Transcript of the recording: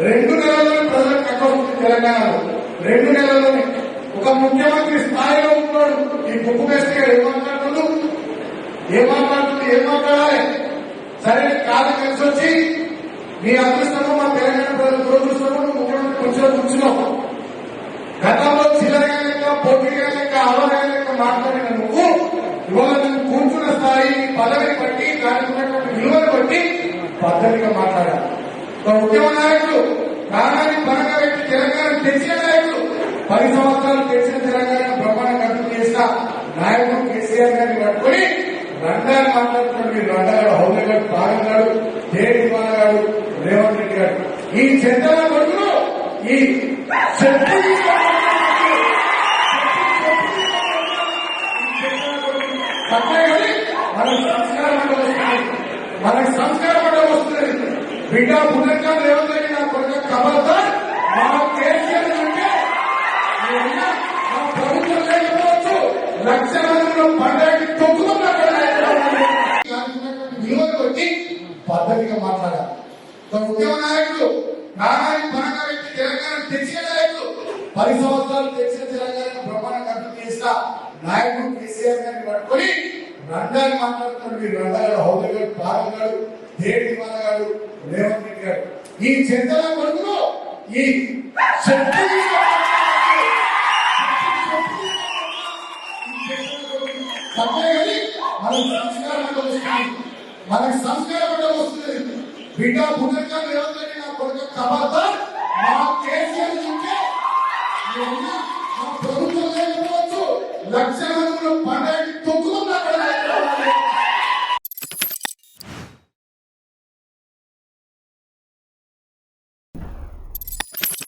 2 నెలల్లో ప్రజలకు అకౌంట్ తెలంగాణలో 2 నెలల్లోనే ఒక ముఖ్యమంత్రి స్థాయిలో ఉన్నాడు. ఈ బుక్ వేస్తే ఏం మాట్లాడాలి? సరే కాదు కలిసి వచ్చి మీ అదృష్టము మా తెలంగాణ ప్రజల దురదృష్టము ముఖ్యమంత్రి కొంచెం కూర్చున్నావు. గతంలో చిల్లరగా లెక్క పోటీగా లెక్క అవగా లెక్క మాట్లాడిన నువ్వు ఇవాళ నువ్వు కూర్చున్న స్థాయి పదవిని బట్టి దానికి ఉన్నటువంటి విలువను బట్టి పద్ధతిగా మాట్లాడాలి. ఒక ఉద్యమ నాయకుడు ప్రాణాన్ని పరంగా పెట్టి తెలంగాణ తెచ్చిన నాయకుడు 10 సంవత్సరాలు తెచ్చిన తెలంగాణ బ్రహ్మాండంగా అభివృద్ధి చేసిన నాయకుడు కేసీఆర్ గారిని పట్టుకుని రంగాన్ని మాట్లాడుతున్నాడు. మీరు రంగాడు హౌలే గారు పాగంగాడు జయకుమార్ గారు రేవంత్ రెడ్డి గారు ఈ చెంతల కొడుకులు ఈ మనకి సంస్కారం అంటే వస్తుంది. బిడ్డ పునర్గా రేవంత్ రెడ్డి నా కొడుకు కబర్తో మా కేసీఆర్ అంటే మా ప్రభుత్వం లేకపోవచ్చు. లక్షల మందిలో పండుగకి తొక్కుతున్న విలువలు కొట్టి పద్ధతిగా మాట్లాడాలి. ఒక ఉద్యమ నాయకుడు ప్రాణాన్ని పరంగా పెట్టి తెలంగాణ తెచ్చిన నాయకుడు 10 సంవత్సరాలు తెచ్చిన తెలంగాణ బ్రహ్మాండంగా అభివృద్ధి చేసిన నాయకుడు కేసీఆర్ గారిని పట్టుకుని రంగాన్ని మాట్లాడుతున్నాడు. మీరు రంగాడు హౌలే గారు పాగంగాడు జయకుమార్ గారు రేవంత్ రెడ్డి గారు ఈ చెంతల కొడుకులు ఈ మనకి సంస్కారం అంటే వస్తుంది. బిడ్డ పునర్గా రేవంత్ రెడ్డి నా కొడుకు కబర్తో మా కేసీఆర్ అంటే మా ప్రభుత్వం లేకపోవచ్చు. లక్షల